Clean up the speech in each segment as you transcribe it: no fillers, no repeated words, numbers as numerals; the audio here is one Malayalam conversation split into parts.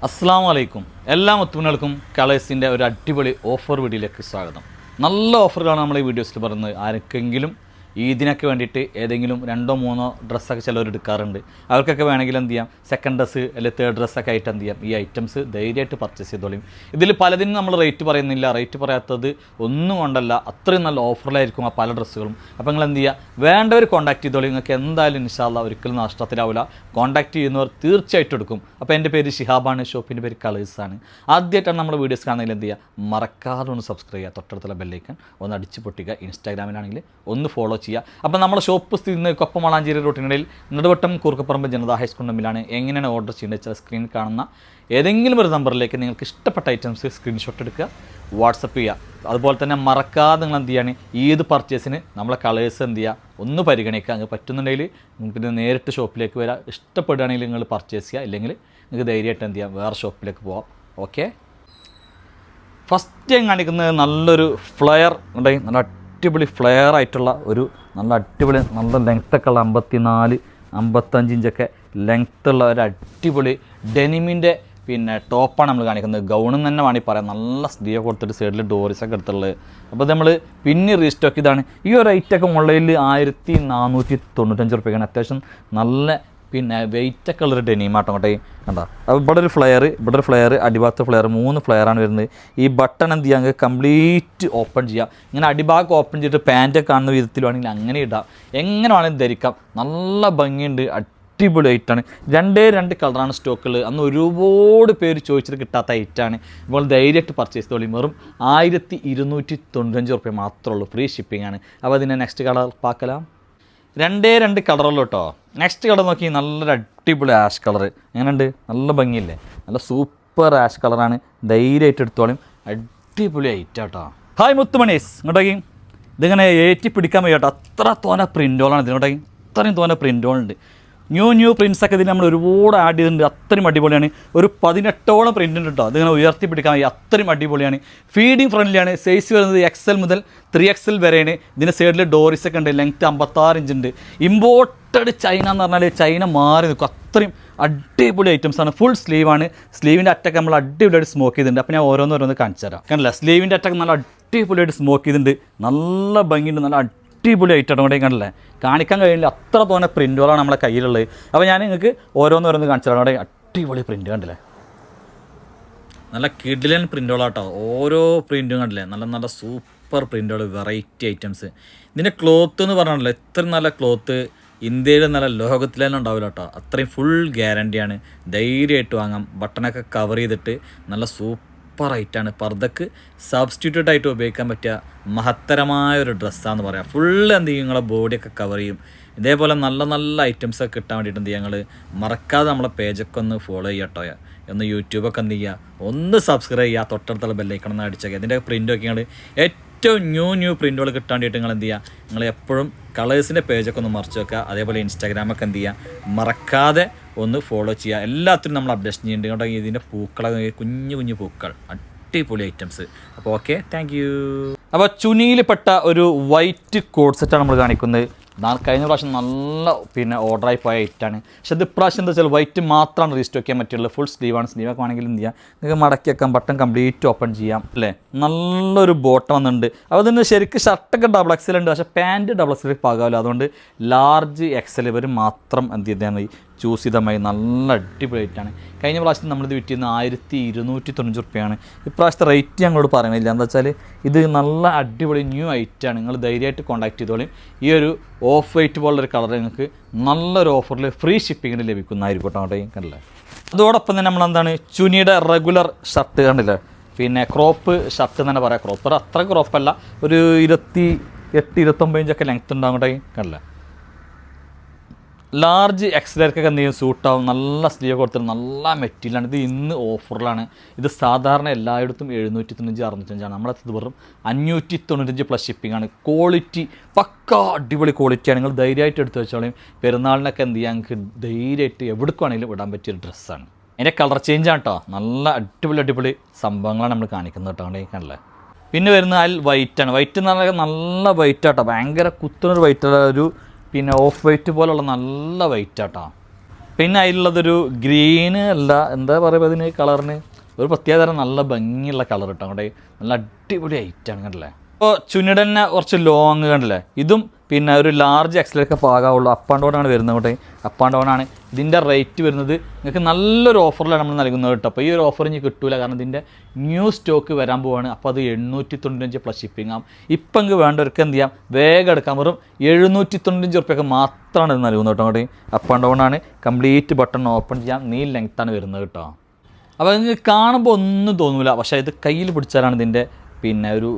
അസ്സാം വലൈക്കും എല്ലാ മുത്തുമണികൾക്കും കളേഴ്സിൻ്റെ ഒരു അടിപൊളി ഓഫർ വീഡിയോയിലേക്ക് സ്വാഗതം. നല്ല ഓഫറുകളാണ് നമ്മൾ ഈ വീഡിയോസിൽ പറയുന്നത്. ആർക്കെങ്കിലും ഈദിനൊക്കെ വേണ്ടിയിട്ട് ഏതെങ്കിലും 2-3 ഡ്രസ്സൊക്കെ ചിലവർ എടുക്കാറുണ്ട്. അവർക്കൊക്കെ വേണമെങ്കിൽ എന്ത് ചെയ്യാം, സെക്കൻഡ് ഡ്രസ്സ് അല്ലെങ്കിൽ തേർഡ് ഡ്രസ്സൊക്കെ ആയിട്ട് എന്ത് ചെയ്യാം, ഈ ഐറ്റംസ് ധൈര്യമായിട്ട് പർച്ചേസ് ചെയ്തോളിയും. ഇതിൽ പലതിനും നമ്മൾ റേറ്റ് പറയുന്നില്ല. റേറ്റ് പറയാത്തത് ഒന്നും കൊണ്ടല്ല, അത്രയും നല്ല ഓഫറിലായിരിക്കും ആ പല ഡ്രസ്സുകളും. അപ്പോൾ നിങ്ങൾ എന്ത് ചെയ്യുക, വേണ്ടവർ കോൺടാക്ട് ചെയ്തോളി. നിങ്ങൾക്ക് എന്തായാലും ഇൻഷാ അല്ലാഹ് ഒരിക്കലും നഷ്ടത്തിലാവില്ല. കോൺടാക്ട് ചെയ്യുന്നവർ തീർച്ചയായിട്ടും എടുക്കും. അപ്പോൾ എൻ്റെ പേര് ഷിഹാബാണ്, ഷോപ്പിൻ്റെ പേര് കളേഴ്സാണ്. ആദ്യമായിട്ടാണ് നമ്മൾ വീഡിയോസ് കാണുന്നതിൽ എന്ത് ചെയ്യുക, മറക്കാതെ ഒന്ന് സബ്സ്ക്രൈബ് ചെയ്യുക, തൊട്ടടുത്തുള്ള ബെല്ലൈക്കൺ ഒന്ന് അടിച്ച് പൊട്ടിക്കുക. ഇൻസ്റ്റാഗ്രാമിലാണെങ്കിൽ ഒന്ന് ഫോളോ ചെയ്യുക. അപ്പോൾ നമ്മുടെ ഷോപ്പ് സ്ഥിതി ചെയ്യുന്നത് കൊപ്പം വളാഞ്ചേരി റൂട്ടിനിടയിൽ നെടുവട്ടം കൂർക്കപ്പറമ്പ് ജനതാ ഹൈസ്കൂൾ തമ്മിലാണ്. എങ്ങനെയാണ് ഓർഡർ ചെയ്യേണ്ടത് വെച്ചാൽ സ്ക്രീനിൽ കാണുന്ന ഏതെങ്കിലും ഒരു നമ്പറിലേക്ക് നിങ്ങൾക്ക് ഇഷ്ടപ്പെട്ട ഐറ്റംസ് സ്ക്രീൻഷോട്ട് എടുക്കുക, വാട്സപ്പ് ചെയ്യുക. അതുപോലെ തന്നെ മറക്കാതെ നിങ്ങൾ എന്ത് ചെയ്യുകയാണ്, ഏത് പർച്ചേസിന് നമ്മളെ കളേഴ്സ് എന്ത് ചെയ്യുക, ഒന്ന് പരിഗണിക്കുക. അങ്ങ് പറ്റുന്നുണ്ടെങ്കിൽ പിന്നെ നേരിട്ട് ഷോപ്പിലേക്ക് വരിക. ഇഷ്ടപ്പെടുകയാണെങ്കിൽ നിങ്ങൾ പർച്ചേസ് ചെയ്യുക, ഇല്ലെങ്കിൽ നിങ്ങൾക്ക് ധൈര്യമായിട്ട് എന്ത് ചെയ്യാം, വേറെ ഷോപ്പിലേക്ക് പോവാം. ഓക്കെ, ഫസ്റ്റ് ഞാൻ കാണിക്കുന്നത് നല്ലൊരു ഫ്ലെയർ ഉണ്ടെങ്കിൽ നല്ല അടിപൊളി ഫ്ലെയർ ആയിട്ടുള്ള ഒരു നല്ല അടിപൊളി നല്ല ലെങ്ത്തൊക്കെ ഉള്ള 54-55 ഇഞ്ചൊക്കെ ലെങ്ത്തുള്ള ഒരു അടിപൊളി ഡെനിമിൻ്റെ പിന്നെ ടോപ്പാണ് നമ്മൾ കാണിക്കുന്നത്. ഗൗണെന്ന് തന്നെ വേണമെങ്കിൽ പറയാം. നല്ല സ്ലീവ് കൊടുത്തിട്ട് സൈഡിൽ ഡോറിസൊക്കെ എടുത്തുള്ളത്. അപ്പോൾ നമ്മൾ പിന്നെ റീസ്റ്റോക്ക് ഇതാണ്. ഈ ഒരു റേറ്റൊക്കെ ഓൺലൈനിൽ 1495 റുപ്യക്കാണ്. അത്യാവശ്യം നല്ല പിന്നെ വെയിറ്റൊക്കെ ഉള്ളൊരു ഡെനിമാട്ടോ. അങ്ങോട്ടേ കണ്ടോ, അപ്പോൾ ഇവിടെ ഒരു ഫ്ലെയർ അടിഭാഗത്ത് ഫ്ലെയർ 3 ഫ്ലെയറാണ് വരുന്നത്. ഈ ബട്ടൺ എന്ത് ചെയ്യുക, കംപ്ലീറ്റ് ഓപ്പൺ ചെയ്യുക. ഇങ്ങനെ അടിഭാഗം ഓപ്പൺ ചെയ്തിട്ട് പാൻറ്റൊക്കെ കാണുന്ന വിധത്തിൽ വേണമെങ്കിൽ അങ്ങനെ ഇടാം, എങ്ങനെ വേണമെങ്കിലും ധരിക്കാം. നല്ല ഭംഗിയുണ്ട്, അടിപൊളി ഐറ്റാണ്. 2 കളറാണ് സ്റ്റോക്കുകൾ. അന്ന് ഒരുപാട് പേര് ചോദിച്ചിട്ട് കിട്ടാത്ത ഐറ്റാണ്. ഇപ്പോൾ ധൈര്യമായിട്ട് പർച്ചേസ് ചെയ്തോളി. വെറും 1295 റുപ്യ മാത്രമേ ഉള്ളൂ, ഫ്രീ ഷിപ്പിംഗ് ആണ്. അപ്പോൾ അതിനെ നെക്സ്റ്റ് കളർ പാക്കലാം. 2 കളറുള്ളൂ കേട്ടോ. നെക്സ്റ്റ് കളർ നോക്കി, നല്ലൊരു അടിപൊളി ആഷ് കളർ. എങ്ങനെയുണ്ട്, നല്ല ഭംഗിയില്ലേ, നല്ല സൂപ്പർ ആഷ് കളറാണ്. ധൈര്യമായിട്ട് എടുത്തോളും, അടിപൊളി ഐറ്റം കേട്ടോ. ഹായ് മുത്തുമണീസ്, ഇങ്ങോട്ടേക്ക് ഇതിങ്ങനെ ഏറ്റി പിടിക്കാൻ വയ്യ കേട്ടോ. അത്ര തോന പ്രിൻറ്റോളാണ് ഇതിനോട്ടേക്ക്, അത്രയും തോന പ്രിൻറ്റോളുണ്ട്. ന്യൂ പ്രിൻസൊക്കെ ഇതിന് നമ്മൾ ഒരുപാട് ആഡ് ചെയ്തിട്ടുണ്ട്. അത്രയും അടിപൊളിയാണ്. ഒരു 18ഓളം പ്രിൻ്റ് ഉണ്ട് കേട്ടോ. അതിങ്ങനെ ഉയർത്തി പിടിക്കാൻ വയ്യ, അത്രയും അടിപൊളിയാണ്. ഫീഡിങ് ഫ്രണ്ട്ലിയാണ്. സൈസ് വരുന്നത് XL മുതൽ 3XL വരെയാണ്. ഇതിൻ്റെ സൈഡിൽ ഡോറിസൊക്കെ ഉണ്ട്. ലെങ്ത്ത് 56 ഇഞ്ച് ഉണ്ട്. ഇമ്പോർട്ടഡ് ചൈന എന്ന് പറഞ്ഞാൽ ചൈന മാറി നിൽക്കും. അത്രയും അടിപൊളി ഐറ്റംസാണ്. ഫുൾ സ്ലീവാണ്. സ്ലീവിൻ്റെ അറ്റൊക്കെ നമ്മൾ അടിപൊളിയായിട്ട് സ്മോക്ക് ചെയ്തിട്ടുണ്ട്. അപ്പോൾ ഞാൻ ഓരോന്നോരോന്ന് കാണിച്ചു തരാം. കണ്ടില്ല, സ്ലീവിൻ്റെ അറ്റൊക്കെ നല്ല അടിപൊളിയായിട്ട് സ്മോക്ക് ചെയ്തിട്ടുണ്ട്. നല്ല ഭംഗിയുണ്ട്, നല്ല അടിപൊളി ഐറ്റം കൂടെ കണ്ടില്ലേ. കാണിക്കാൻ കഴിയില്ല, അത്ര തോന്നെ പ്രിൻറ്റുകളാണ് നമ്മളെ കയ്യിലുള്ളത്. അപ്പോൾ ഞാൻ നിങ്ങൾക്ക് ഓരോന്നോരോന്ന് കാണിച്ചു തരാം. അവിടെ അടിപൊളി പ്രിൻറ്റ് കണ്ടില്ലേ, നല്ല കിഡിലൻ പ്രിൻറ്റുകളാട്ടോ. ഓരോ പ്രിൻറ്റും കണ്ടില്ലേ, നല്ല നല്ല സൂപ്പർ പ്രിൻറ്റുകൾ, വെറൈറ്റി ഐറ്റംസ്. ഇതിൻ്റെ ക്ലോത്ത് എന്ന് പറഞ്ഞാൽ ഇത്രയും നല്ല ക്ലോത്ത് ഇന്ത്യയിൽ നല്ല ലോകത്തിൽ തന്നെ ഉണ്ടാവില്ല കേട്ടോ. അത്രയും ഫുൾ ഗ്യാരണ്ടിയാണ്. ധൈര്യമായിട്ട് വാങ്ങാം. ബട്ടണൊക്കെ കവർ ചെയ്തിട്ട് നല്ല സൂപ്പർ ഐറ്റാണ്. പർദ്ദക്ക് സബ്സ്റ്റിറ്റ്യൂട്ട് ആയിട്ട് ഉപയോഗിക്കാൻ പറ്റിയ മഹത്തരമായൊരു ഡ്രസ്സാന്ന് പറയാം. ഫുള്ള് എന്ത് ചെയ്യും, നിങ്ങളെ ബോഡിയൊക്കെ കവർ ചെയ്യും. ഇതേപോലെ നല്ല നല്ല ഐറ്റംസൊക്കെ കിട്ടാൻ വേണ്ടിയിട്ട് എന്ത് ചെയ്യുക, ഞങ്ങൾ മറക്കാതെ നമ്മളെ പേജൊക്കെ ഒന്ന് ഫോളോ ചെയ്യട്ടോ. ഒന്ന് യൂട്യൂബൊക്കെ എന്ത് ചെയ്യുക, ഒന്ന് സബ്സ്ക്രൈബ് ചെയ്യുക, തൊട്ടടുത്തുള്ള ബെല്ലൈക്കൺ ഒന്ന് അടിച്ചേക്കുക. ഇതിൻ്റെ പ്രിൻ്റൊക്കെ ഞങ്ങൾ ഏറ്റവും ന്യൂ പ്രിൻറ്റുകൾ കിട്ടാൻ വേണ്ടിയിട്ട് നിങ്ങൾ എന്ത് ചെയ്യുക, നിങ്ങൾ എപ്പോഴും കളേഴ്സിൻ്റെ പേജൊക്കെ ഒന്ന് മറിച്ച് വെക്കുക. അതേപോലെ ഇൻസ്റ്റാഗ്രാമൊക്കെ എന്ത് ചെയ്യുക, മറക്കാതെ ഒന്ന് ഫോളോ ചെയ്യുക. എല്ലാത്തിനും നമ്മൾ അപ്ഡേഷൻ ചെയ്യുന്നുണ്ട് കേട്ടോ. ഇതിൻ്റെ പൂക്കളൊക്കെ കുഞ്ഞു പൂക്കൾ, അടിപൊളി ഐറ്റംസ്. അപ്പോൾ ഓക്കെ, താങ്ക് യു. അപ്പോൾ ചുനിയിൽപ്പെട്ട ഒരു വൈറ്റ് കോഡ് സെറ്റാണ് നമ്മൾ കാണിക്കുന്നത്. കഴിഞ്ഞ പ്രാവശ്യം നല്ല പിന്നെ ഓർഡറായി പോയ ഐറ്റാണ്. പക്ഷേ ഇത് ഇപ്രാവശ്യം എന്താ വെച്ചാൽ വൈറ്റ് മാത്രമാണ് റീസ്റ്റോക്ക് ചെയ്യാൻ പറ്റുള്ളൂ. ഫുൾ സ്ലീവാണ്. സ്ലീവൊക്കെ ആണെങ്കിൽ എന്ത് ചെയ്യാം, നിങ്ങൾക്ക് മടക്കി വെക്കാം, ബട്ടൺ കംപ്ലീറ്റ് ഓപ്പൺ ചെയ്യാം അല്ലേ. നല്ലൊരു ബോട്ടം വന്നിട്ടുണ്ട്. അപ്പോൾ ഇതിന് ശരിക്കും ഷർട്ടൊക്കെ XL ഉണ്ട്, പക്ഷേ പാൻറ്റ് XL പാകാമല്ലോ. അതുകൊണ്ട് ലാർജ് XL ഇവർ മാത്രം എന്ത് ചെയ്താൽ മതി, ചൂസ് ചെയ്താൽ മതി. നല്ല അടിപൊളി ഐറ്റാണ്. കഴിഞ്ഞ പ്രാവശ്യം നമ്മളിത് വിറ്റിരുന്ന 1295 റുപ്യയാണ്. ഇപ്രാവശ്യത്തെ റേറ്റ് ഞങ്ങളോട് പറയണില്ല. എന്താ വെച്ചാൽ ഇത് നല്ല അടിപൊളി ന്യൂ ഐറ്റാണ്. നിങ്ങൾ ധൈര്യമായിട്ട് കോൺടാക്ട് ചെയ്തോളും. ഈ ഒരു ഓഫ് വൈറ്റ് പോലുള്ളൊരു കളർ നിങ്ങൾക്ക് നല്ലൊരു ഓഫറിൽ ഫ്രീ ഷിപ്പിങ്ങിന് ലഭിക്കുന്നതായിരിക്കും കേട്ടോ. അങ്ങോട്ടേ കണ്ടില്ലേ. അതോടൊപ്പം തന്നെ നമ്മളെന്താണ്, ചുനിയുടെ റെഗുലർ ഷർട്ട് കണ്ടില്ലേ, പിന്നെ ക്രോപ്പ് ഷർട്ട് തന്നെ പറയാം. ക്രോപ്പർ അത്ര ക്രോപ്പല്ല, ഒരു 28-29 ഇഞ്ചൊക്കെ ലെങ്ത്ത് ഉണ്ടാകും. അങ്ങോട്ടേ കണ്ടില്ലേ. ലാർജ് XLക്കൊക്കെ എന്തെങ്കിലും സൂട്ടാവും. നല്ല സ്ലീവ് കൊടുത്തിട്ട് നല്ല മെറ്റീരിയലാണ്. ഇത് ഇന്ന് ഓഫറിലാണ്. ഇത് സാധാരണ എല്ലായിടത്തും 795-605 നമ്മളത് വെറും 595 പ്ലസ് ഷിപ്പിംഗ് ആണ്. ക്വാളിറ്റി പക്ക അടിപൊളി ക്വാളിറ്റിയാണ്. നിങ്ങൾ ധൈര്യമായിട്ട് എടുത്ത് വെച്ചോളൂ. പെരുന്നാളിനൊക്കെ എന്ത് ചെയ്യാൻ നിങ്ങൾക്ക് ധൈര്യമായിട്ട് എവിടേക്ക് വേണമെങ്കിലും ഇടാൻ പറ്റിയൊരു ഡ്രസ്സാണ്. അതിൻ്റെ കളർ ചേഞ്ചാണ് കേട്ടോ. നല്ല അടിപൊളി സംഭവങ്ങളാണ് നമ്മൾ കാണിക്കുന്നത് കേട്ടോ. അവിടെ കണ്ടല്ലേ. പിന്നെ വരുന്നത് വൈറ്റാണ്. വൈറ്റ് എന്ന് പറഞ്ഞാൽ നല്ല വൈറ്റാട്ടോ, ഭയങ്കര കുത്തുന്നൊരു വൈറ്റുള്ള ഒരു പിന്നെ ഓഫ് വൈറ്റ് പോലുള്ള നല്ല വൈറ്റ് ആട്ടോ. പിന്നെ അതിലുള്ളതൊരു ഗ്രീന് അല്ല, എന്താ പറയുക അതിന് കളറിന് ഒരു പ്രത്യേകതരം നല്ല ഭംഗിയുള്ള കളർ കിട്ടും അങ്ങോട്ടേ. നല്ല അടിപൊളി ഐറ്റാണ് കണ്ടില്ലേ. ഇപ്പോൾ ചുനിയുടെ തന്നെ കുറച്ച് ലോങ് കണ്ടില്ലേ. ഇതും പിന്നെ ഒരു ലാർജ് എക്സലൊക്കെ പാകാവുള്ളൂ. അപ്പ് ആൻഡ് ഡൗൺ ആണ് വരുന്നത് അങ്ങോട്ടേ. അപ്പ് ആൻഡ് ഡൗൺ ആണ്. ഇതിൻ്റെ റേറ്റ് വരുന്നത് നിങ്ങൾക്ക് നല്ലൊരു ഓഫറിലാണ് നമ്മൾ നൽകുന്നത് കേട്ടോ. അപ്പോൾ ഈ ഒരു ഓഫർ ഇനി കിട്ടില്ല, കാരണം ഇതിൻ്റെ ന്യൂ സ്റ്റോക്ക് വരാൻ പോവുകയാണ്. അപ്പോൾ അത് 895 പ്ലസ് ഷിപ്പിംഗ് ആകും. ഇപ്പം നിങ്ങൾക്ക് വേണ്ടവർക്ക് എന്ത് ചെയ്യാം, വേഗം എടുക്കാം. വെറും 795 റുപ്യക്ക് മാത്രമാണ് ഇത് നൽകുന്നത് കേട്ടോ അങ്ങോട്ടേ. അപ്പ് ആൻഡ് ഡൗൺ ആണ്. കംപ്ലീറ്റ് ബട്ടൺ ഓപ്പൺ ചെയ്യാം. നീ ലെങ്ത്താണ് വരുന്നത് കേട്ടോ. അപ്പോൾ നിങ്ങൾക്ക് കാണുമ്പോൾ ഒന്നും തോന്നില്ല, പക്ഷേ ഇത് കയ്യിൽ പിടിച്ചാലാണ് ഇതിൻ്റെ പിന്നെ ഒരു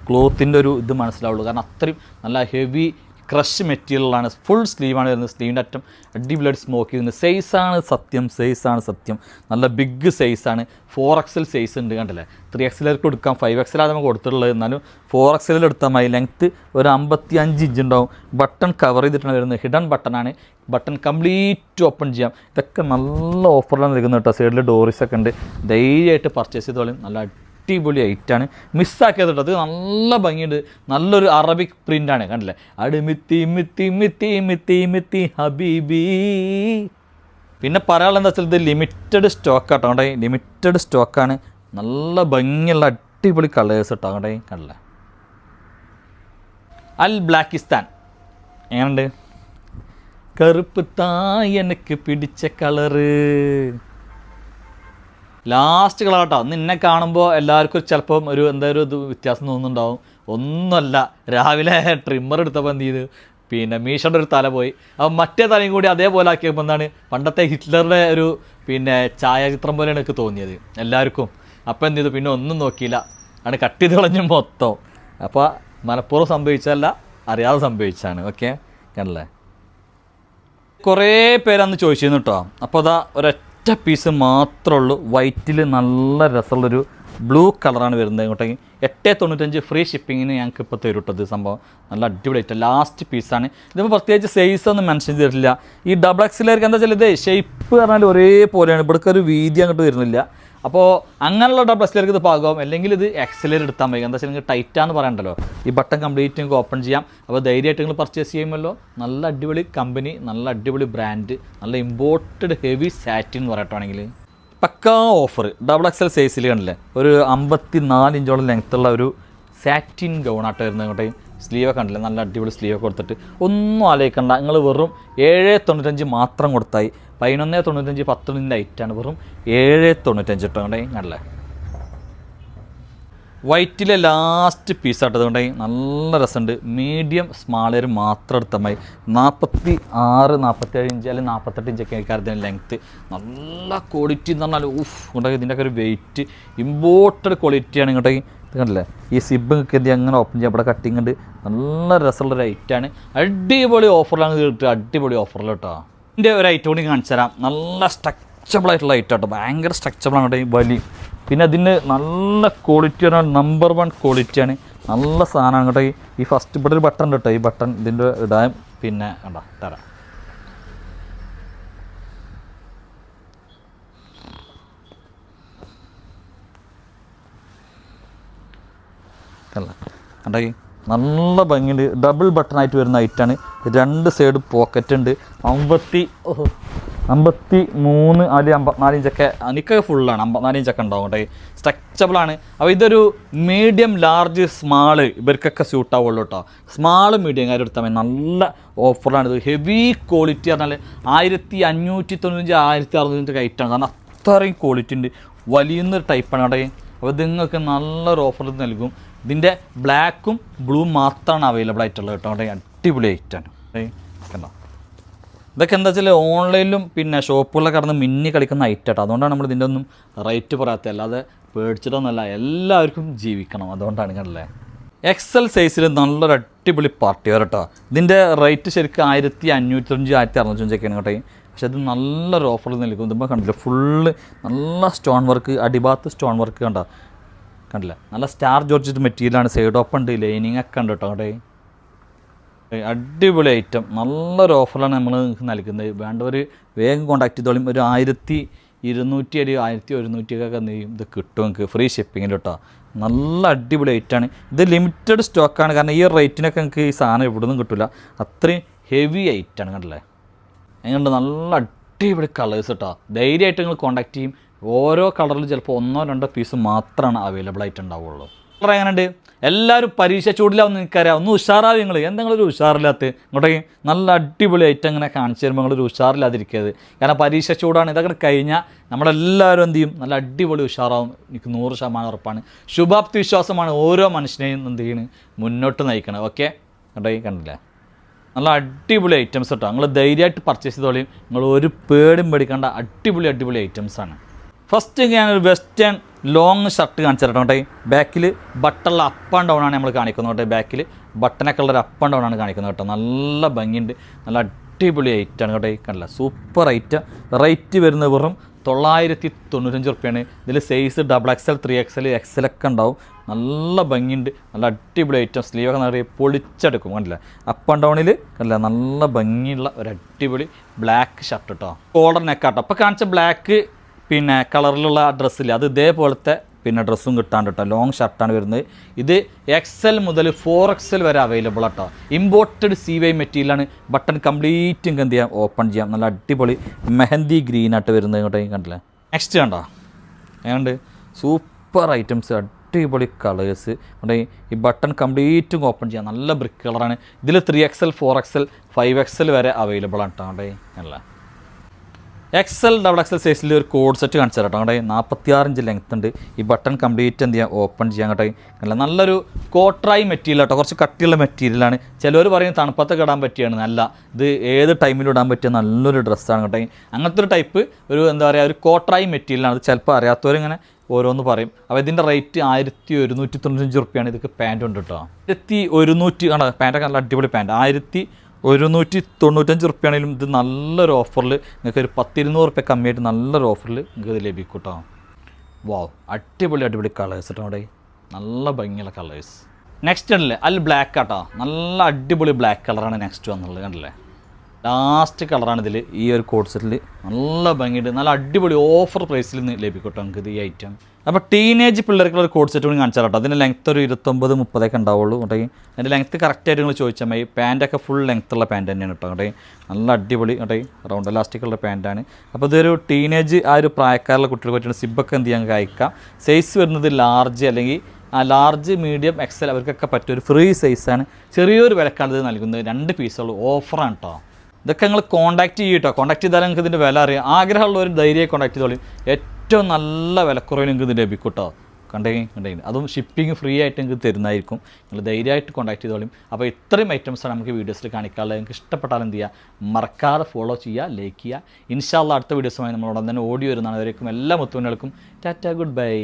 ക്ലോത്തിൻ്റെ ഒരു ഇത് മനസ്സിലാവുള്ളൂ. കാരണം അത്രയും നല്ല ഹെവി ക്രഷ് മെറ്റീരിയലാണ്. ഫുൾ സ്ലീവാണ് വരുന്നത്. സ്ലീവിൻ്റെ അറ്റം അടിപൊളിയായിട്ട് സ്മോക്ക് ചെയ്യുന്നത്. സൈസാണ് സത്യം. നല്ല ബിഗ് സൈസാണ്. 4XL സൈസ് ഉണ്ട് കണ്ടില്ലേ. 3XL കൊടുക്കാം, 5XL ആണ് നമുക്ക് കൊടുത്തിട്ടുള്ളത്. എന്നാലും 4XL എടുത്താൽ മതി. ലെങ്ത്ത് ഒരു 55 ഇഞ്ച് ഉണ്ടാവും. ബട്ടൺ കവർ ചെയ്തിട്ടാണ് വരുന്നത്. ഹിഡൻ ബട്ടണാണ്. ബട്ടൺ കംപ്ലീറ്റ് ഓപ്പൺ ചെയ്യാം. ഇതൊക്കെ നല്ല ഓഫറിലാണ് നൽകുന്നത് കേട്ടോ. സൈഡിൽ ഡോറിസൊക്കെ ഉണ്ട്. ധൈര്യമായിട്ട് പർച്ചേസ് ചെയ്തോളും. നല്ല അടിപൊളി ഐറ്റാണ്. മിസ്സാക്കിയത് കേട്ടോ. അത് നല്ല ഭംഗിയുണ്ട്. നല്ലൊരു അറബിക് പ്രിൻ്റാണ് കണ്ടില്ലേ. അടുമിത്തി മിത്തി മിത്തി മിത്തി മിത്തി ഹബീബി. പിന്നെ പറയാനുള്ള എന്താ വെച്ചാൽ ഇത് ലിമിറ്റഡ് സ്റ്റോക്ക് ആട്ടോ കണ്ടേ. ലിമിറ്റഡ് സ്റ്റോക്കാണ്. നല്ല ഭംഗിയുള്ള അടിപൊളി കളേഴ്സ് കേട്ടോ കണ്ടേ. കണ്ടില്ലേ. അൽ ബ്ലാക്കിസ്ഥാൻ എങ്ങനെയുണ്ട്? കറുപ്പ് തായ് എനിക്ക് പിടിച്ച കളറ്. ലാസ്റ്റ് കളർ കേട്ടോ. അന്ന് എന്നെ കാണുമ്പോൾ എല്ലാവർക്കും ചിലപ്പം ഒരു എന്തായാലും ഇത് വ്യത്യാസം തോന്നുന്നുണ്ടാവും. ഒന്നുമല്ല, രാവിലെ ട്രിമ്മർ എടുത്തപ്പോൾ എന്ത് ചെയ്ത് പിന്നെ മീഷയുടെ ഒരു തല പോയി. അപ്പം മറ്റേ തലയും കൂടി അതേപോലെ ആക്കിയപ്പോൾ എന്താണ് പണ്ടത്തെ ഹിറ്റ്ലറുടെ ഒരു പിന്നെ ഛായാചിത്രം പോലെയാണ് എനിക്ക് തോന്നിയത് എല്ലാവർക്കും. അപ്പോൾ എന്ത് ചെയ്തു, പിന്നെ ഒന്നും നോക്കിയില്ല, ആണ് കട്ട് ചെയ്ത് കളഞ്ഞു മൊത്തം. അപ്പോൾ മനഃപൂർവ്വം സംഭവിച്ചതല്ല, അറിയാതെ സംഭവിച്ചാണ്. ഓക്കെ കണ്ടല്ലേ. കുറേ പേരന്ന് ചോദിച്ചിരുന്നു കേട്ടോ. അപ്പോൾ അതാ ഒരൊറ്റ പീസ് മാത്രമേ ഉള്ളൂ. വൈറ്റിൽ നല്ല രസമുള്ളൊരു ബ്ലൂ കളറാണ് വരുന്നത്. ഇങ്ങോട്ടേക്ക് 895 ഫ്രീ ഷിപ്പിങ്ങിന് ഞങ്ങൾക്ക് ഇപ്പോൾ തരും കേട്ടോ. ഇത് സംഭവം നല്ല അടിപൊളിയായിട്ട് ലാസ്റ്റ് പീസാണ്. ഇതിപ്പോൾ പ്രത്യേകിച്ച് സൈസ് ഒന്നും മെൻഷൻ ചെയ്തിട്ടില്ല. ഈ XXL എന്താ വെച്ചാൽ ഇത് ഷേപ്പ് പറഞ്ഞാൽ ഒരേപോലെയാണ്. ഇവിടേക്ക് ഒരു വീതി അങ്ങോട്ട് വരുന്നില്ല. അപ്പോൾ അങ്ങനെയുള്ള XXL ഇത് പാകാവും. അല്ലെങ്കിൽ ഇത് XL എടുത്താൽ മതി. എന്താ വെച്ചാൽ നിങ്ങൾക്ക് ടൈറ്റാന്ന് പറയണ്ടല്ലോ. ഈ ബട്ടൺ കംപ്ലീറ്റ് നിങ്ങൾക്ക് ഓപ്പൺ ചെയ്യാം. അപ്പോൾ ധൈര്യമായിട്ട് നിങ്ങൾ പർച്ചേസ് ചെയ്യുമല്ലോ. നല്ല അടിപൊളി കമ്പനി, നല്ല അടിപൊളി ബ്രാൻഡ്, നല്ല ഇമ്പോർട്ടഡ് ഹെവി സാറ്റിൻ എന്ന് പറയട്ടാണെങ്കിൽ പക്കാ ഓഫർ. XXL സൈസിൽ കണ്ടില്ലേ, ഒരു 54 ഇഞ്ചോളം ലെങ്ത്തുള്ള ഒരു സാറ്റിൻ ഗൗണായിട്ട് വരുന്നത്. ഇങ്ങോട്ടേ സ്ലീവൊക്കെ കണ്ടില്ലേ, നല്ല അടിപൊളി സ്ലീവൊക്കെ കൊടുത്തിട്ട് ഒന്നും ആലോചിക്കണ്ട. നിങ്ങൾ വെറും 795 മാത്രം കൊടുത്തായി. 1195 10 ഐറ്റാണ്. വെറും 795 ഇട്ടുകൊണ്ടേ കണ്ടില്ലേ. വൈറ്റിലെ ലാസ്റ്റ് പീസായിട്ടത് കൊണ്ടേ നല്ല രസമുണ്ട്. മീഡിയം സ്മാളർ മാത്രം എടുത്താൽ മതി. 46 47 ഇഞ്ച് അല്ലെങ്കിൽ 48 ഇഞ്ചൊക്കെ ആയിരിക്കും ലെങ്ത്ത്. നല്ല ക്വാളിറ്റി എന്ന് പറഞ്ഞാൽ കൊണ്ടേ ഇതിൻ്റെയൊക്കെ ഒരു വെയിറ്റ് ഇമ്പോർട്ടഡ് ക്വാളിറ്റിയാണ്. ഇങ്ങോട്ടേക്ക് ഇത് കണ്ടില്ലേ, ഈ സിബ് നിങ്ങൾക്ക് എന്ത് അങ്ങനെ ഓപ്പൺ ചെയ്യാം. ഇവിടെ കട്ടിങ് ഉണ്ട്. നല്ല രസമുള്ളൊരു ഐറ്റാണ്. അടിപൊളി ഓഫറിലാണ് ഇത് കിട്ടുക. അടിപൊളി ഓഫറിൽ കേട്ടോ. ഇതിൻ്റെ ഒരു ഐറ്റം കൂടി കാണിച്ചു തരാം. നല്ല സ്ട്രക്ചബിൾ ആയിട്ടുള്ള ഐറ്റം കേട്ടോ. ഭയങ്കര സ്ട്രക്ചബിൾ ആണ് ഈ വലി. പിന്നെ അതിന് നല്ല ക്വാളിറ്റി പറഞ്ഞാൽ നമ്പർ 1 ക്വാളിറ്റിയാണ്. നല്ല സാധനമാണ് കേട്ടോ. ഈ ഫസ്റ്റ് ഇവിടെ ഒരു ബട്ടൺ ഉണ്ട് കേട്ടോ. ഈ ബട്ടൺ ഇതിൻ്റെ ഇടാൻ പിന്നെ കണ്ടോ തരാം. കണ്ടോ നല്ല ഭംഗിയുണ്ട്. ഡബിൾ ബട്ടണായിട്ട് വരുന്ന ഐറ്റാണ്. 2 സൈഡ് പോക്കറ്റ് ഉണ്ട്. 53 അല്ലെങ്കിൽ 54 ഇഞ്ചൊക്കെ എനിക്കൊക്കെ ഫുള്ളാണ്. 54 ഇഞ്ചൊക്കെ ഉണ്ടാവും കേട്ടോ. സ്ട്രക്ചബിളാണ്. അപ്പോൾ ഇതൊരു മീഡിയം ലാർജ് സ്മാള് ഇവർക്കൊക്കെ സ്യൂട്ടാവുള്ളൂ കേട്ടോ. സ്മാള് മീഡിയം എടുത്താൽ മതി. നല്ല ഓഫറാണ് ഇത്. ഹെവി ക്വാളിറ്റി പറഞ്ഞാൽ 1595 1600 ഐറ്റാണ്. കാരണം അത്രയും ക്വാളിറ്റി ഉണ്ട്. വലിയൊരു ടൈപ്പാണ് കേട്ടോ. അപ്പോൾ ഇത് നിങ്ങൾക്ക് നല്ലൊരു ഓഫർ നൽകും. ഇതിൻ്റെ ബ്ലാക്കും ബ്ലൂ മാത്രമാണ് അവൈലബിൾ ആയിട്ടുള്ളത് കേട്ടോ. അടിപൊളി ഐറ്റാണ് കണ്ടോ. ഇതൊക്കെ എന്താ വെച്ചാൽ ഓൺലൈനിലും പിന്നെ ഷോപ്പുകളിലൊക്കെ കടന്ന് മിന്നി കളിക്കുന്ന ഐറ്റം കേട്ടോ. അതുകൊണ്ടാണ് നമ്മൾ ഇതിൻ്റെ ഒന്നും റേറ്റ് പറയാത്തത്. അല്ലാതെ പേടിച്ചിട്ടൊന്നുമല്ല, എല്ലാവർക്കും ജീവിക്കണം. അതുകൊണ്ടാണ് കണ്ടല്ലേ. XL സൈസിൽ നല്ലൊരു അടിപൊളി പാർട്ടി വെയർ കേട്ടോ. ഇതിൻ്റെ റേറ്റ് ശരിക്കും 1505 1605 കേട്ടോ. പക്ഷേ ഇത് നല്ലൊരു ഓഫറിൽ നൽകും. ഇതിപ്പോൾ കണ്ടില്ല, ഫുള്ള് നല്ല സ്റ്റോൺ വർക്ക്, അടിഭാഗത്ത് സ്റ്റോൺ വർക്ക് കണ്ടില്ല. നല്ല സ്റ്റാർ ജോർജറ്റ് മെറ്റീരിയലാണ്. സൈഡ് ഓപ്പൺ ഉണ്ട്, ലൈനിങ് ഒക്കെ ഉണ്ട് കേട്ടോ. അവിടെ അടിപൊളി ഐറ്റം. നല്ലൊരു ഓഫറിലാണ് നമ്മൾ നൽകുന്നത്. വേണ്ടവർ വേഗം കോൺടാക്ട് ചെയ്തോളും. ഒരു 1200 1100 ഒക്കെ ഇത് കിട്ടും നിങ്ങൾക്ക് ഫ്രീ ഷിപ്പിങ്ങിൽ കേട്ടോ. നല്ല അടിപൊളി ഐറ്റാണ്. ഇത് ലിമിറ്റഡ് സ്റ്റോക്കാണ്. കാരണം ഈ റേറ്റിനൊക്കെ നിങ്ങൾക്ക് ഈ സാധനം ഇവിടെ നിന്നും കിട്ടില്ല. അത്രയും ഹെവി ഐറ്റാണ് കണ്ടില്ലേ. എങ്ങനെയുണ്ട്? നല്ല അടിപൊളി കളേഴ്സ് കേട്ടോ. ധൈര്യമായിട്ട് നിങ്ങൾ കോൺടാക്ട് ചെയ്യും. ഓരോ കളറിലും ചിലപ്പോൾ 1-2 പീസ് മാത്രമാണ് അവൈലബിൾ ആയിട്ട് ഉണ്ടാവുള്ളൂ. കളർ എങ്ങനെയുണ്ട്? എല്ലാവരും പരീക്ഷ ചൂടിലാവുന്ന നിൽക്കാറിയാം. ഒന്ന് ഉഷാറാവും നിങ്ങൾ. എന്തെങ്കിലും ഒരു ഉഷാറില്ലാത്ത ഇങ്ങോട്ടേക്ക് നല്ല അടിപൊളി ഐറ്റം ഇങ്ങനെ കാണിച്ചു തരുമ്പോൾ നിങ്ങളൊരു ഉഷാറില്ലാതിരിക്കരുത്. കാരണം പരീക്ഷ ചൂടാണ്. ഇതൊക്കെ കഴിഞ്ഞാൽ നമ്മളെല്ലാവരും എന്ത് ചെയ്യും? നല്ല അടിപൊളി ഉഷാറാവും. എനിക്ക് 100% ഉറപ്പാണ്. ശുഭാപ്തി വിശ്വാസമാണ് ഓരോ മനുഷ്യനെയും എന്ത് ചെയ്യണം മുന്നോട്ട് നയിക്കണം. ഓക്കെ, ഇങ്ങോട്ടേക്ക് കണ്ടില്ലേ? നല്ല അടിപൊളി ഐറ്റംസ് കേട്ടോ. നിങ്ങൾ ധൈര്യമായിട്ട് പർച്ചേസ് ചെയ്തോളിയും. നിങ്ങൾ ഒരു പേടും പേടിക്കേണ്ട അടിപൊളി ഐറ്റംസാണ്. ഫസ്റ്റ് ഞാനൊരു വെസ്റ്റേൺ ലോങ് ഷർട്ട് കാണിച്ചു തരട്ടോ. കേട്ടോ ബാക്കിൽ ബട്ടണിൽ അപ്പ് ആൻഡ് ഡൗൺ ആണ് നമ്മൾ കാണിക്കുന്നത്. കേട്ടോ ബാക്കിൽ ബട്ടനൊക്കെ ഉള്ളൊരു അപ്പ് ആൻഡ് ഡൗൺ ആണ് കാണിക്കുന്നത് കേട്ടോ. നല്ല ഭംഗിയുണ്ട്. നല്ല അടിപൊളി ഐറ്റമാണ് കേട്ടോ. കണ്ടില്ല, സൂപ്പർ ഐറ്റം. റേറ്റ് വരുന്നത് വെറും 995 റുപ്യാണ്. ഇതിൽ സൈസ് XXL 3XL XL ഒക്കെ ഉണ്ടാവും. നല്ല ഭംഗിയുണ്ട്. നല്ല അടിപൊളി ഐറ്റം. സ്ലീവൊക്കെ നിറയെ പൊളിച്ചെടുക്കും. കണ്ടില്ല, അപ്പ് ആൻഡ് ഡൗണിൽ കണ്ടില്ല, നല്ല ഭംഗിയുള്ള ഒരു അടിപൊളി ബ്ലാക്ക് ഷർട്ട് കേട്ടോ. കോളർ നെക്കാട്ടോ. അപ്പോൾ കാണിച്ച ബ്ലാക്ക് പിന്നെ കളറിലുള്ള ഡ്രസ്സില്ല, അത് ഇതേപോലത്തെ പിന്നെ ഡ്രസ്സും കിട്ടാണ്ട് കേട്ടോ. ലോങ് ഷർട്ടാണ് വരുന്നത്. ഇത് XL മുതൽ 4XL വരെ അവൈലബിൾ ആട്ടോ. ഇമ്പോർട്ടഡ് CY മെറ്റീരിയലാണ്. ബട്ടൺ കംപ്ലീറ്റ് എന്ത് ചെയ്യാം? ഓപ്പൺ ചെയ്യാം. നല്ല അടിപൊളി മെഹന്തി ഗ്രീനായിട്ട് വരുന്നത്. ഇങ്ങോട്ടേ കണ്ടില്ലേ? നെക്സ്റ്റ് കണ്ടോ? ഏതാണ്ട് സൂപ്പർ ഐറ്റംസ്, അടിപൊളി കളേഴ്സ്. അവിടെ ഈ ബട്ടൺ കംപ്ലീറ്റും ഓപ്പൺ ചെയ്യാം. നല്ല ബ്രിക്ക് കളറാണ്. ഇതിൽ 3XL 4XL 5XL വരെ അവൈലബിൾ ആണ് കേട്ടോ. അവിടെ അല്ല XL XXL സൈസിൽ ഒരു കോഡ് സെറ്റ് കാണിച്ചു തരാം കേട്ടോ. അവിടെ 46 ഇഞ്ച് ലെങ്ത് ഉണ്ട്. ഈ ബട്ടൺ കംപ്ലീറ്റ് എന്ത് ചെയ്യാം? ഓപ്പൺ ചെയ്യാൻ കേട്ടോ. അല്ല, നല്ലൊരു കോട്ടറായി മെറ്റീരിയൽ കേട്ടോ. കുറച്ച് കട്ടിയുള്ള മെറ്റീരിയലാണ്. ചിലർ പറയും തണുപ്പത്തൊക്കെ ഇടാൻ പറ്റിയാണ്. നല്ല ഇത് ഏത് ടൈമിലും ഇടാൻ പറ്റിയ നല്ലൊരു ഡ്രസ്സാണ് കേട്ടോ. അങ്ങനത്തെ ഒരു ടൈപ്പ് ഒരു എന്താ പറയുക, ഒരു കോട്ടറായി മെറ്റീരിയലാണ്. അത് ചിലപ്പോൾ അറിയാത്തവരിങ്ങനെ ഓരോന്ന് പറയും. അപ്പോൾ ഇതിൻ്റെ റേറ്റ് 1195 റുപ്യാണ്. ഇതൊക്കെ പാൻറ് ഉണ്ട് കേട്ടോ. 1100 ആണ് പാൻറ്റൊക്കെ. നല്ല അടിപൊളി പാൻറ്. 1195 റുപ്യാണെങ്കിലും ഇത് നല്ലൊരു ഓഫറിൽ നിങ്ങൾക്ക് ഒരു 10-200 റുപ്യ കമ്മിയായിട്ട് നല്ലൊരു ഓഫറിൽ നിങ്ങൾക്ക് ഇത് ലഭിക്കും കേട്ടോ. വാവ്, അടിപൊളി കളേഴ്സ് കേട്ടോ. അവിടെ നല്ല ഭംഗിയുള്ള കളേഴ്സ്. നെക്സ്റ്റ് ഉണ്ടല്ലേ അൽ ബ്ലാക്ക് ആട്ടോ. നല്ല അടിപൊളി ബ്ലാക്ക് കളറാണ് നെക്സ്റ്റ് വന്നുള്ളത്. കണ്ടില്ലേ? ലാസ്റ്റ് കളറാണ് ഇതിൽ. ഈ ഒരു കോഡ് സെറ്റിൽ നല്ല ഭംഗിയുണ്ട്. നല്ല അടിപൊളി ഓഫർ പ്രൈസിൽ നിന്ന് ലഭിക്കും കേട്ടോ നമുക്ക് ഇത് ഈ ഐറ്റം. അപ്പോൾ ടീനേജ് പിള്ളേർക്കുള്ള ഒരു കോഡ് സെറ്റ് കൂടി കാണിച്ചാൽ കേട്ടോ. അതിൻ്റെ ലെങ്ത്ത് ഒരു 29-30 ഉണ്ടാവുള്ളൂ. കേട്ടോ അതിൻ്റെ ലെങ്ത്ത് കറക്റ്റായിട്ട് നിങ്ങൾ ചോദിച്ചാൽ മതി. പാൻറ്റൊക്കെ ഫുൾ ലെങ്ത്തുള്ള പാൻറ്റ് തന്നെയാണ് കേട്ടോ. കേട്ടോ നല്ല അടിപൊളി കേട്ടോ. റൗണ്ട് എലാസ്റ്റിക്കുള്ള പാൻറ്റാണ്. അപ്പോൾ ഇതൊരു ടീനേജ് ആ ഒരു പ്രായക്കാരുള്ള കുട്ടികൾക്ക് പറ്റുന്ന സിബൊക്കെ എന്ത് ചെയ്യാൻ അയക്കാം. സൈസ് വരുന്നത് ലാർജ് അല്ലെങ്കിൽ ലാർജ് മീഡിയം XL അവർക്കൊക്കെ പറ്റിയ ഒരു ഫ്രീ സൈസാണ്. ചെറിയൊരു വിലക്കാണ് ഇത് നൽകുന്നത്. 2 പീസുള്ളൂ. ഓഫറാണ് കേട്ടോ. ഇതൊക്കെ നിങ്ങൾ കോൺടാക്ട് ചെയ്യും കേട്ടോ. കോൺടാക്ട് ചെയ്താൽ നിങ്ങൾക്ക് ഇതിൻ്റെ വില അറിയാം. ആഗ്രഹമുള്ള ഒരു ധൈര്യമായി കോൺടാക്ട് ചെയ്തോളി. ഏറ്റവും നല്ല വിലക്കുറവിൽ നിങ്ങൾക്ക് ഇത് ലഭിക്കും കേട്ടോ. കണ്ടെങ്കിൽ അതും ഷിപ്പിംഗ് ഫ്രീ ആയിട്ട് നിങ്ങൾക്ക് തരുന്നതായിരിക്കും. നിങ്ങൾ ധൈര്യമായിട്ട് കോൺടാക്ട് ചെയ്തോളും. അപ്പോൾ ഇത്രയും ഐറ്റംസാണ് നമുക്ക് വീഡിയോസിൽ കാണിക്കാനുള്ളത്. നിങ്ങൾക്ക് ഇഷ്ടപ്പെട്ടാൽ എന്ത് ചെയ്യുക? മറക്കാതെ ഫോളോ ചെയ്യുക, ലൈക്ക് ചെയ്യുക. ഇൻഷാ അല്ലാഹ് അടുത്ത വീഡിയോസുമായി നമ്മളോട് തന്നെ ഓടി വരുന്നതാണ്. അവരേക്കും എല്ലാ മുത്തുമണികൾക്കും ടാറ്റ, ഗുഡ് ബൈ.